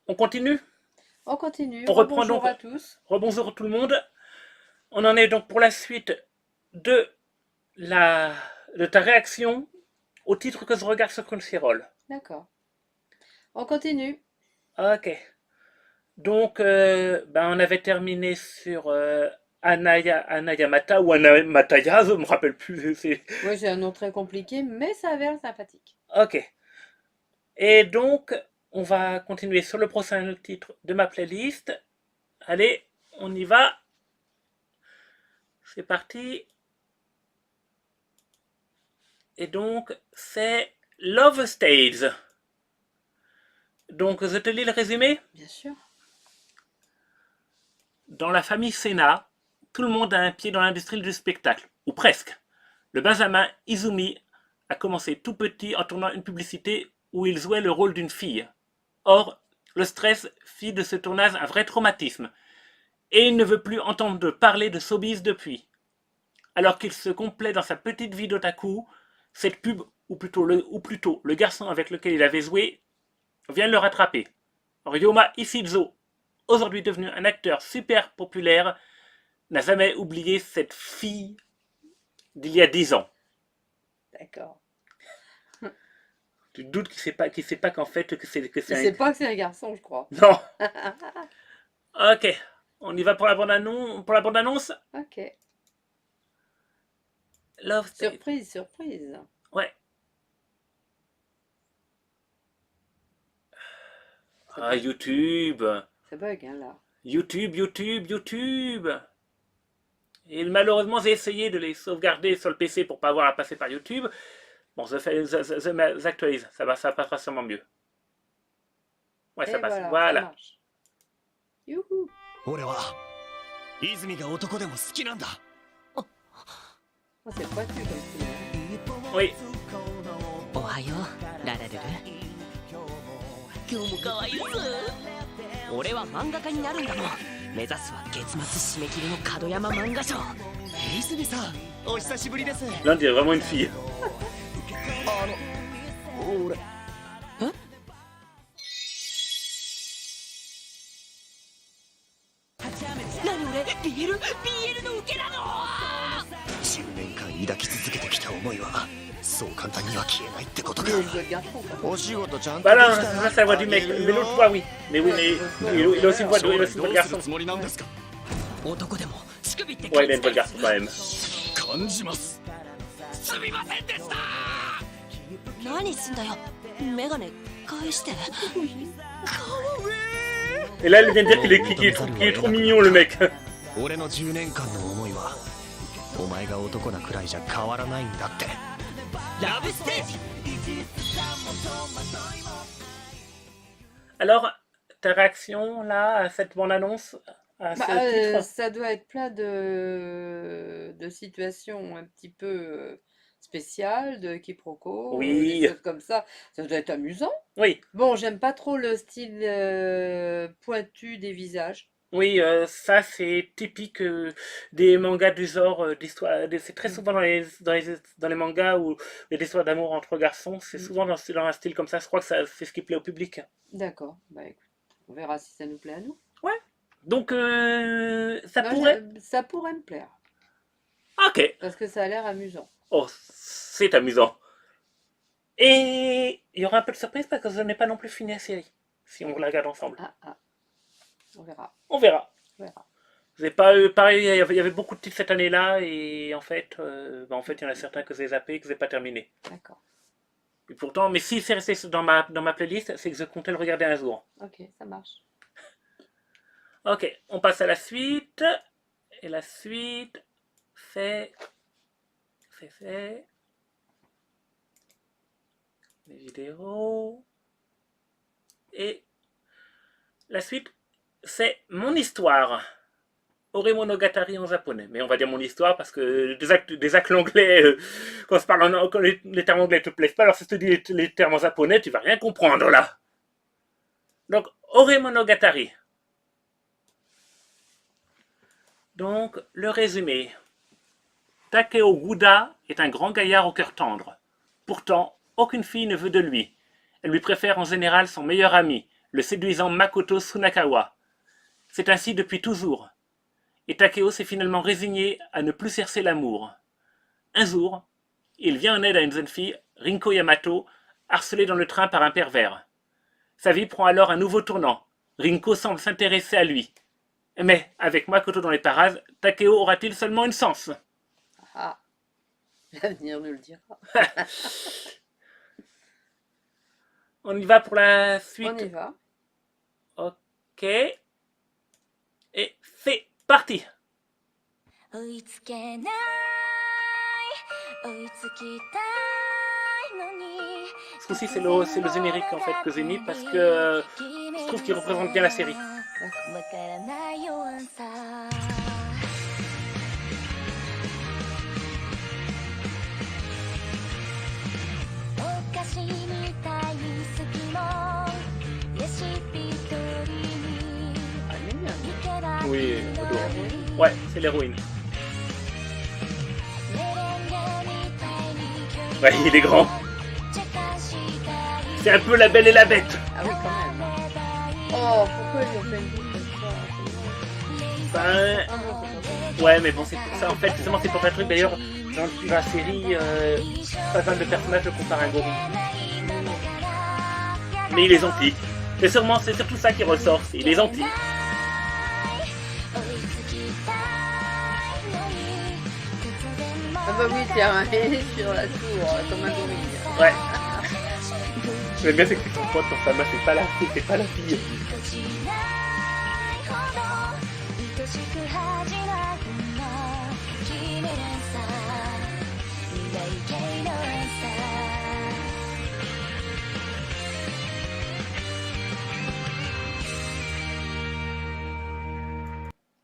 On continue? On continue. On reprend Rebonjour donc. à tous. Rebonjour tout le monde. On en est donc pour la suite de, la, de ta réaction au titre que je regarde sur Crunchyroll. D'accord. On continue. Ok. Donc, on avait terminé sur Anayamata ou Anamataya, je ne me rappelle plus. Oui, c'est un nom très compliqué, mais ça avait l'air sympathique. Ok. Et donc, on va continuer sur le prochain titre de ma playlist. Allez, on y va. C'est parti. Et donc, c'est Love Stage. Donc, je te lis le résumé. Bien sûr. Dans la famille Sena, tout le monde a un pied dans l'industrie du spectacle, ou presque. Le Benjamin Izumi a commencé tout petit en tournant une publicité où il jouait le rôle d'une fille. Or, le stress fit de ce tournage un vrai traumatisme, et il ne veut plus entendre parler de showbiz depuis. Alors qu'il se complaît dans sa petite vie d'otaku, cette pub, ou plutôt le garçon avec lequel il avait joué, vient le rattraper. Ryoma Ishizo, aujourd'hui devenu un acteur super populaire, n'a jamais oublié cette fille d'il y a 10 ans. D'accord. Tu te doutes qu'il sait pas qu'en fait que c'est Il sait pas que c'est un garçon, je crois. Non. Ok, on y va pour la bande-annonce. Ok. Love Stage. Surprise, surprise. Ouais. Ça Ah, bug, YouTube. ça bug, hein, là. YouTube. Et malheureusement, j'ai essayé de les sauvegarder sur le PC pour pas avoir à passer par YouTube. Bon, j'actualise. Ça passera sûrement mieux. Ouais, ça Et passe. voilà, ça Voilà. marche. Youhou. 俺は泉が男でも好きなんだ。 Oh, c'est pointu comme film. Oui. おはようララルル。今日も可愛いぞ。俺は漫画家になるんだもん。目指すは月末締め切りの角山漫画賞。泉さん、お久しぶりです。 Là, on dirait vraiment une fille. 俺、何俺 BL の受けなの。10年間抱き続けてきた思いはそう簡単には消えないってことか。 Le jeu de garçon, quoi. お仕事ちゃんとで Voilà, きた ça c'est la voix du mec. Mais l'autre voix, oui. Mais oui, mais il a aussi une voix de, il a aussi une ど voix う de する garçon. つもりなんですか。男でも乳首って Ouais, il a une voix de garçon quand même. 感じます。すみませんでした。何すんだよ。メガネ返して。 Et là, il vient de dire qu'il est trop mignon, le mec. 俺の10年間の思いはお前が男なくらいじゃ変わらないんだって。ラブステージ。 Alors, ta réaction là à cette bande-annonce, à ce titre? Ça doit être plein de situations un petit peu spéciales, de quiproquos, Oui. des choses comme ça. Ça doit être amusant. Oui, Bon, j'aime pas trop le style pointu des visages. oui, ça c'est typique des mangas du genre d'histoire. C'est très Mm. souvent dans les mangas où il y a des histoires d'amour entre garçons. C'est Mm. souvent dans un style comme ça. Je crois que c'est ce qui plaît au public. D'accord. Bah écoute, on verra si ça nous plaît à nous. Ouais. Donc, ça Moi, pourrait. ça pourrait me plaire, Ok. parce que ça a l'air amusant. Oh, c'est amusant. Et il y aura un peu de surprise parce que je n'ai pas non plus fini la série. Si on la regarde ensemble. Ah, on verra. On verra. On verra. J'ai pas pareil, il y avait beaucoup de titres cette année-là et en fait, il y en a certains que j'ai zappés et que j'ai pas terminé. D'accord. Et pourtant, mais si c'est resté dans ma playlist, c'est que je comptais le regarder un jour. Ok, ça marche. Ok, on passe à la suite. Et la suite, c'est les vidéos. Et la suite, c'est mon histoire. Oremonogatari en japonais. Mais on va dire mon histoire parce que des actes anglais, quand, quand les termes anglais te plaisent pas, alors si je te dis les termes en japonais, tu vas rien comprendre là. Donc, Oremonogatari. Donc, le résumé. Takeo Guda est un grand gaillard au cœur tendre. Pourtant, aucune fille ne veut de lui. Elle lui préfère en général son meilleur ami, le séduisant Makoto Tsunakawa. C'est ainsi depuis toujours. Et Takeo s'est finalement résigné à ne plus chercher l'amour. Un jour, il vient en aide à une jeune fille, Rinko Yamato, harcelée dans le train par un pervers. Sa vie prend alors un nouveau tournant. Rinko semble s'intéresser à lui. Mais, avec Makoto dans les parages, Takeo aura-t-il seulement une chance? Ah, l'avenir nous le dira. On y va pour la suite. On y va. Ok. Et c'est parti. 追いつけない追いつきたいのに Ce coup-ci, c'est le générique en fait que j'ai mis parce que je trouve qu'il représente bien la série. わからない弱さお菓子みたいに好きもレシピ通りに Ah, il est bien. いけば Oui, いいの Odo. Ouais, c'est l'héroïne. メレンゲみたいに距離 Ouais, il est grand. 茶化したり C'est un peu la belle et la bête. Ah oui, quand même. Oh, pourquoi ils ont fait une boucle comme ça? Ben, Ah non, c'est pas ouais, mais bon, c'est pour ça. En fait, justement, c'est pour un truc. D'ailleurs, dans la série, pas mal de personnages le comparent à un gorille. Mais il est gentil. C'est surtout ça qui ressort. Il est gentil. 追いつきたいのに突然も Ah bah oui, tiens, il est sur la tour, comme un gorille. Ouais. J'aime bien c'est que tu comprends pour sa main, c'est pas la fille. 愛しないほど愛しく恥じなくも決めれんさ未来形のさ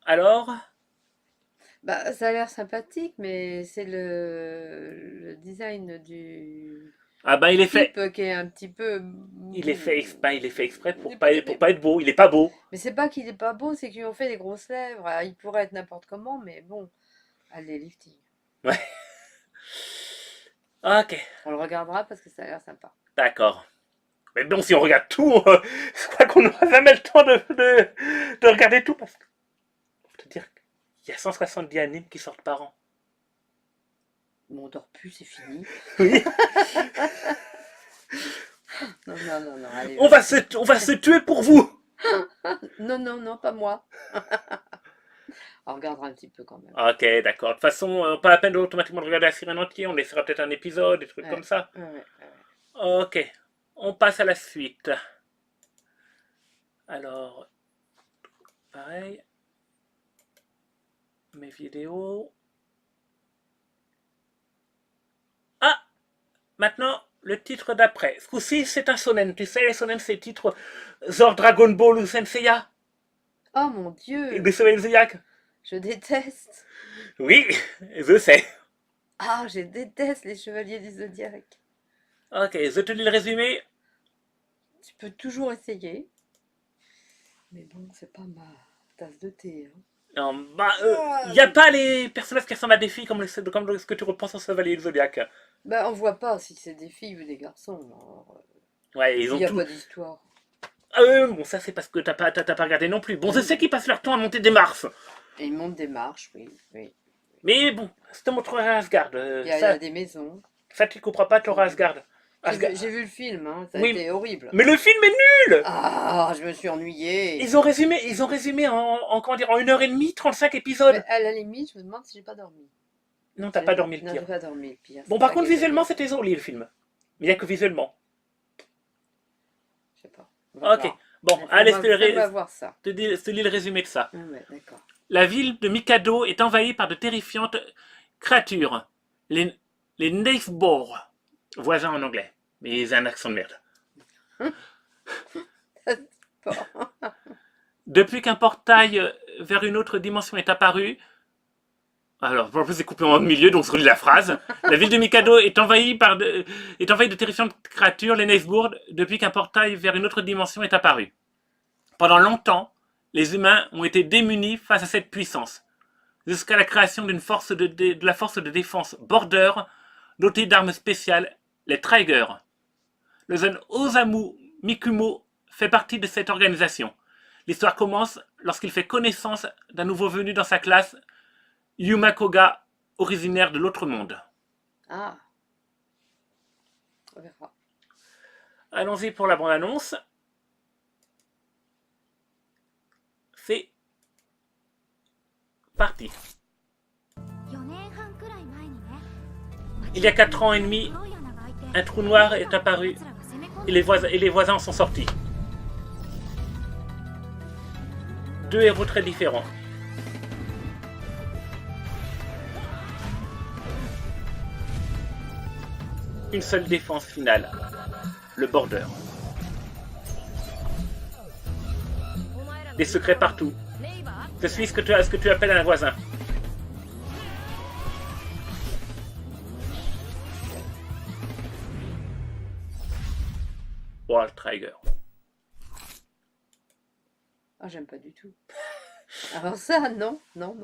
Alors, Bah, ça a l'air sympathique, mais c'est le design du ah ben il est fait. type qui est un petit peu. Il est fait exprès pour Mais- pas être beau. Il est pas beau. Mais c'est pas qu'il est pas beau, c'est qu'ils lui ont fait des grosses lèvres. Ah, il pourrait être n'importe comment, mais bon, allez, lifting. Ok, On le regardera parce que ça a l'air sympa. d'accord. Mais bon, si on regarde tout, je crois qu'on n'aura jamais le temps de regarder tout parce que, faut te dire qu'il y a 170 animes qui sortent par an. Bon, on dort plus, c'est fini. Oui. Non, non, non, non, allez. On va se tuer pour vous. Non, non, non, pas moi. On regardera un petit peu quand même. Ok, d'accord. De toute façon, pas la peine d'automatiquement de regarder la série en entier. On laissera peut-être un épisode, des trucs Ouais. comme ça. Ouais, ouais, ouais. Ok, on passe à la suite. Alors, pareil. Mes vidéos. Ah, maintenant, le titre d'après. Ce coup-ci, c'est un shonen. Tu sais, les shonen, c'est les titres genre Dragon Ball ou Senseiya. Oh mon Dieu, Et des Chevaliers du Zodiac. je déteste. Oui, je sais. Ah, je déteste les chevaliers du zodiaque. Ok, je te lis le résumé. Tu peux toujours essayer. Mais bon, c'est pas ma tasse de thé. Hein. Non, bah, il n'y a pas les personnages qui ressemblent à des filles comme ce que tu repenses aux Chevaliers du Zodiac. Bah, on voit pas si c'est des filles ou des garçons. Alors, Ouais, ils il ont n'y a tout. pas d'histoire. Bon, ça c'est parce que t'as pas regardé non plus. Bon, je sais qu'ils passent leur temps à monter des marches. Et ils montent des marches, oui. oui. Mais bon, je te montrerai Asgard. Il y a Ça, des maisons. ça, tu comprends pas, t'auras Asgard. J'ai vu le film, hein, ça a Oui, été horrible. Mais le film est nul. Ah, je me suis ennuyée. Ils ont résumé en comment dire, en 1h30, 35 épisodes. Mais à la limite, je me demande si j'ai pas dormi. Non, t'as pas dormi le Non, pire. j'ai pas dormi le pire. Bon, C'est par ça contre, qui est visuellement, terrible. c'était joli le film. Mais il n'y a que visuellement. Je sais pas. On va Ok, voir. bon, Mais allez, fais-moi voir ça. je te lis le résumé de ça. Ah ouais, d'accord. La ville de Mikado est envahie par de terrifiantes créatures, les Neifbor, voisins en anglais, mais ils ont un accent de merde. Bon. Depuis qu'un portail vers une autre dimension est apparu, alors en plus c'est coupé en milieu, donc je relis la phrase. La ville de Mikado est envahie de terrifiantes créatures, les Neifbor, depuis qu'un portail vers une autre dimension est apparu. Pendant longtemps, les humains ont été démunis face à cette puissance, jusqu'à la création d'une force de la force de défense Border, dotée d'armes spéciales, les Trigger. Le jeune Osamu Mikumo fait partie de cette organisation. L'histoire commence lorsqu'il fait connaissance d'un nouveau venu dans sa classe, Yuma Koga, originaire de l'autre monde. Ah. On verra. Allons-y pour la bande-annonce. C'est parti. Il y a 4 ans et demi, un trou noir est apparu et les voisins en sont sortis. 2 héros très différents. Une seule défense finale, le border. Des secrets partout. Je suis ce que tu appelles un voisin. Wall Tiger. Ah, j'aime pas du tout. Alors ça, non. Non.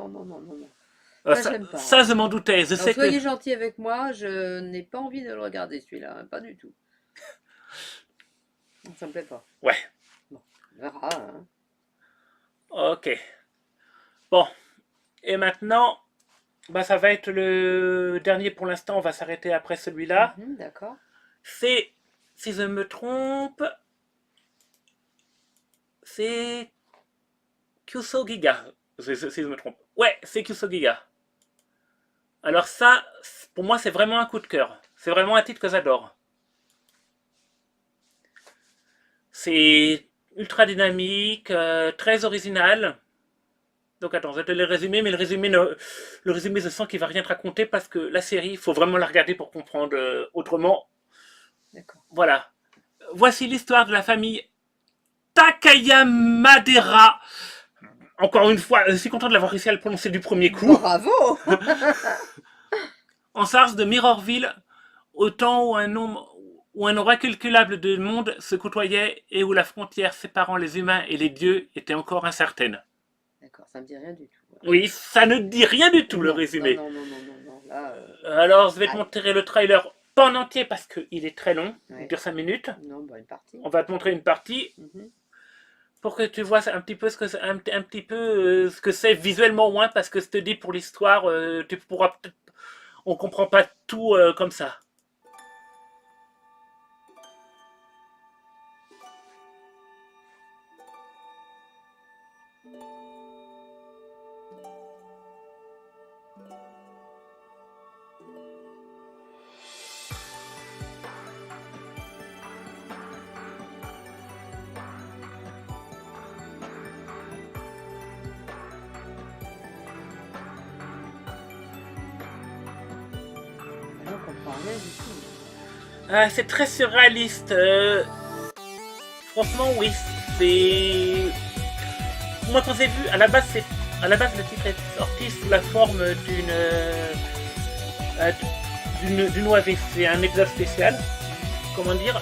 Ça, j'aime pas. Ça, je m'en doutais. Je Alors, sais soyez que... gentil avec moi, je n'ai pas envie de le regarder celui-là, hein, pas du tout. Non, ça me plaît pas. Ouais. Bon, on verra. Hein. Ok. Bon. Et maintenant, bah, ça va être le dernier pour l'instant. On va s'arrêter après celui-là. D'accord. C'est, si je me trompe, c'est Kyuso-Giga. Si je me trompe. Ouais, c'est Kyuso-Giga. Alors ça, pour moi, c'est vraiment un coup de cœur. C'est vraiment un titre que j'adore. C'est ultra dynamique, très original. Donc attends, je vais te le résumer, mais le résumé, je sens qu'il va rien te raconter parce que la série, il faut vraiment la regarder pour comprendre autrement. D'accord. Voilà. Voici l'histoire de la famille Takaya Madera. Encore une fois, je suis content de l'avoir réussi à le prononcer du premier coup. Bravo. En charge de Mirrorville, au temps où un nombre incalculable de mondes se côtoyait et où la frontière séparant les humains et les dieux était encore incertaine. D'accord, ça me dit rien du tout. Oui, ça ne dit rien du tout, le Non, résumé. Non. Là, Alors, je vais te montrer le trailer pas en entier parce qu'il est très long, Ouais. il dure 5 minutes. non, bah, une partie. On va te montrer une partie pour que tu vois un petit peu ce que c'est visuellement au moins, parce que je te dis pour l'histoire, tu pourras peut-être, on comprend pas tout comme ça. Là, on comprend rien du tout. Ah, c'est très surréaliste. Franchement, oui, c'est. Moi, quand j'ai vu, à la base, le titre est sorti sous la forme d'une OAV. C'est un épisode spécial, comment dire,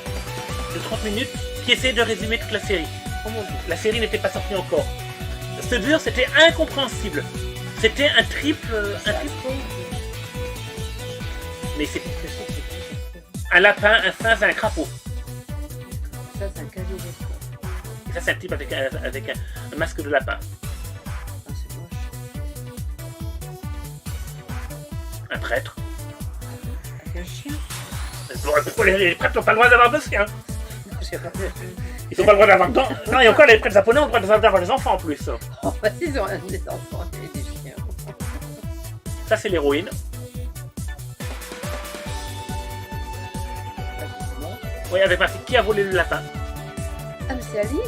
de 30 minutes, qui essaie de résumer toute la série. Oh mon Dieu. La série n'était pas sortie encore. Ce dur, c'était incompréhensible. C'était un triple. Mais c'est un lapin, un singe et un crapaud. Ça, c'est un casier d'espoir. Et ça, c'est un type avec un masque de lapin. Ah, c'est moche. Un prêtre. Avec un chien. Pourquoi les prêtres n'ont pas le droit d'avoir de chien? J'ai pas vu. Ils n'ont pas le droit d'avoir... Non, et encore, les prêtres japonais ont le droit d'avoir des enfants en plus. Oh, bah, ils ont des enfants et des chiens. Ça, c'est l'héroïne. Oui, avec ma fille. Qui a volé le lapin? Ah, mais c'est Alice.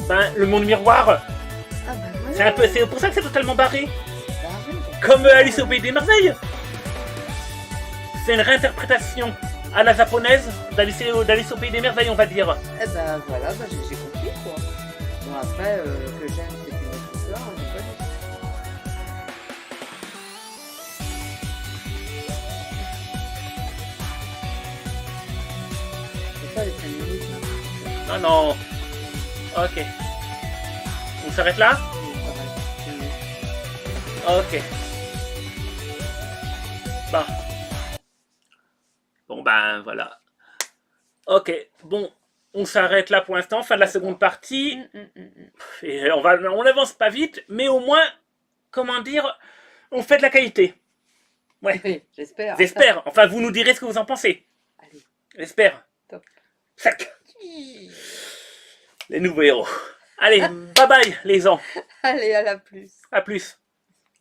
Ben, le monde miroir. Ah, bah voilà. C'est pour ça que c'est totalement barré. Bah, arrête. Comme Alice au Pays des Merveilles. C'est une réinterprétation à la japonaise d'Alice au Pays des Merveilles, on va dire. Eh ben voilà, bah, j'ai compris quoi. Bon après, que j'aime c'est une autre histoire, j'ai pas dit. C'est pas les 5 minutes. Hein. Non. Ok. On s'arrête là? Ok. Bon, ben voilà. Ok, bon. on s'arrête là pour l'instant, fin de la seconde partie. Et on n'avance pas vite, mais au moins, comment dire, on fait de la qualité. Ouais, Oui, j'espère. j'espère. Enfin, vous nous direz ce que vous en pensez. Allez, J'espère. top. Sac. Les nouveaux héros. Allez, bye bye les gens. Allez, à la plus. À plus.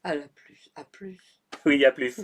À la plus. À plus. Oui, à plus.